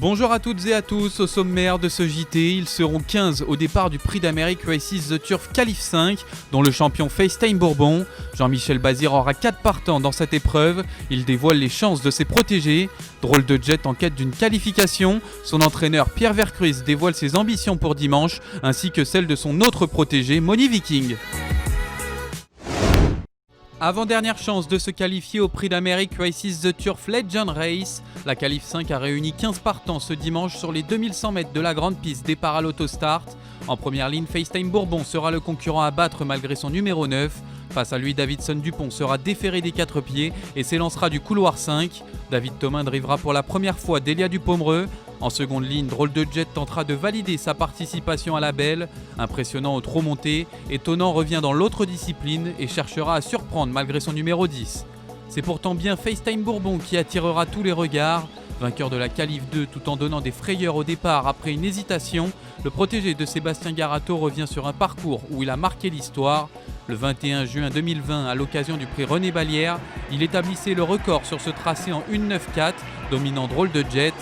Bonjour à toutes et à tous, au sommaire de ce JT, ils seront 15 au départ du Prix d'Amérique Races The Turf Qualif 5, dont le champion FaceTime Bourbon. Jean-Michel Bazir aura 4 partants dans cette épreuve, il dévoile les chances de ses protégés. Drôle de jet en quête d'une qualification, son entraîneur Pierre Vercruis dévoile ses ambitions pour dimanche, ainsi que celles de son autre protégé, Money Viking. Avant-dernière chance de se qualifier au Prix d'Amérique Races The Turf Legend Race, la Qualif 5 a réuni 15 partants ce dimanche sur les 2100 mètres de la grande piste départ à l'autostart. En première ligne, FaceTime Bourbon sera le concurrent à battre malgré son numéro 9. Face à lui, Davidson Dupont sera déféré des 4 pieds et s'élancera du couloir 5. David Thomain drivera pour la première fois Delia Dupomereux. En seconde ligne, Drôle de Jet tentera de valider sa participation à la belle. Impressionnant au trop monté, Étonnant revient dans l'autre discipline et cherchera à surprendre malgré son numéro 10. C'est pourtant bien FaceTime Bourbon qui attirera tous les regards. Vainqueur de la Qualif 2 tout en donnant des frayeurs au départ après une hésitation, le protégé de Sébastien Garato revient sur un parcours où il a marqué l'histoire. Le 21 juin 2020, à l'occasion du prix René Ballière, il établissait le record sur ce tracé en 1.9.4, dominant Drôle de Jet.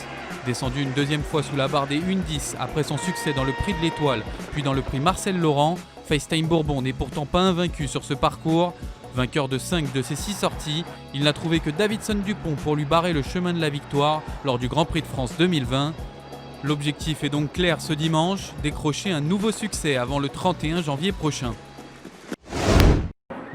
Descendu une deuxième fois sous la barre des 1.10 après son succès dans le prix de l'Étoile, puis dans le prix Marcel Laurent, FaceTime Bourbon n'est pourtant pas invaincu sur ce parcours. Vainqueur de 5 de ses 6 sorties, il n'a trouvé que Davidson Dupont pour lui barrer le chemin de la victoire lors du Grand Prix de France 2020. L'objectif est donc clair ce dimanche, décrocher un nouveau succès avant le 31 janvier prochain.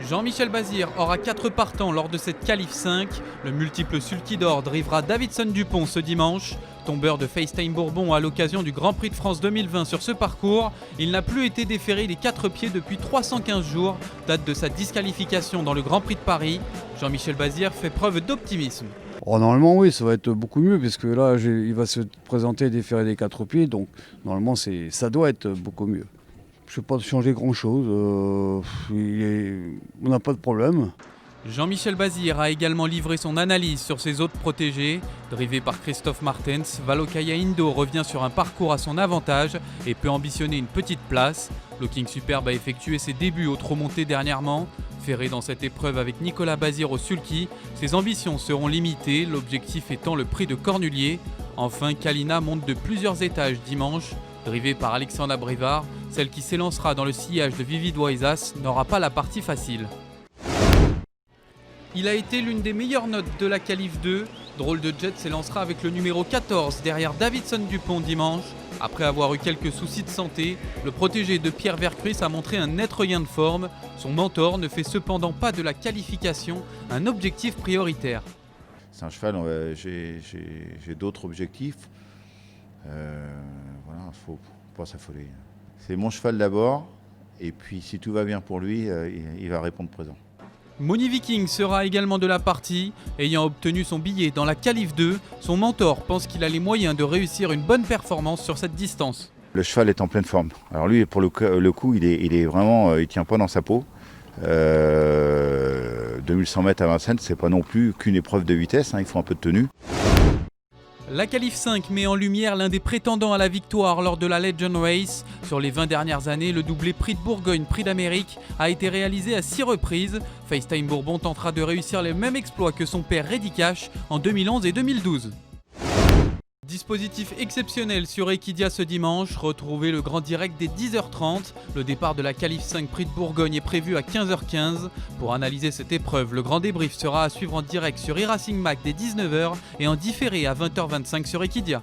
Jean-Michel Bazir aura 4 partants lors de cette Qualif 5. Le multiple sulky d'or drivera Davidson Dupont ce dimanche. Tombeur de FaceTime Bourbon à l'occasion du Grand Prix de France 2020 sur ce parcours, il n'a plus été déféré des 4 pieds depuis 315 jours, date de sa disqualification dans le Grand Prix de Paris. Jean-Michel Bazir fait preuve d'optimisme. Oh, normalement oui, ça va être beaucoup mieux parce que là il va se présenter déféré des 4 pieds, donc normalement ça doit être beaucoup mieux. Je ne vais pas changer grand chose, on n'a pas de problème. Jean-Michel Bazir a également livré son analyse sur ses autres protégés. Drivé par Christophe Martens, Valokaya Indo revient sur un parcours à son avantage et peut ambitionner une petite place. Looking Superbe a effectué ses débuts au trot monté dernièrement. Ferré dans cette épreuve avec Nicolas Bazir au sulky, ses ambitions seront limitées, l'objectif étant le prix de Cornulier. Enfin, Kalina monte de plusieurs étages dimanche. Drivée par Alexandra Brivard, celle qui s'élancera dans le sillage de Vivid Waisas n'aura pas la partie facile. Il a été l'une des meilleures notes de la Qualif 2. Drôle de Jet s'élancera avec le numéro 14 derrière Davidson Dupont dimanche. Après avoir eu quelques soucis de santé, le protégé de Pierre Vercruis a montré un net regain de forme. Son mentor ne fait cependant pas de la qualification un objectif prioritaire. C'est un cheval, j'ai d'autres objectifs. Voilà, il ne faut pas s'affoler. C'est mon cheval d'abord, et puis si tout va bien pour lui, il va répondre présent. Money Viking sera également de la partie. Ayant obtenu son billet dans la Qualif 2, son mentor pense qu'il a les moyens de réussir une bonne performance sur cette distance. Le cheval est en pleine forme. Alors lui, pour le coup, il est vraiment, il tient pas dans sa peau. 2100 mètres à Vincennes, c'est pas non plus qu'une épreuve de vitesse, il faut un peu de tenue. La Qualif 5 met en lumière l'un des prétendants à la victoire lors de la Legend Race. Sur les 20 dernières années, le doublé Prix de Bourgogne, Prix d'Amérique a été réalisé à 6 reprises. FaceTime Bourbon tentera de réussir les mêmes exploits que son père Reddy Cash en 2011 et 2012. Dispositif exceptionnel sur Equidia ce dimanche, retrouvez le grand direct dès 10h30. Le départ de la Qualif 5 Prix de Bourgogne est prévu à 15h15. Pour analyser cette épreuve, le grand débrief sera à suivre en direct sur e-Racing Mac dès 19h et en différé à 20h25 sur Equidia.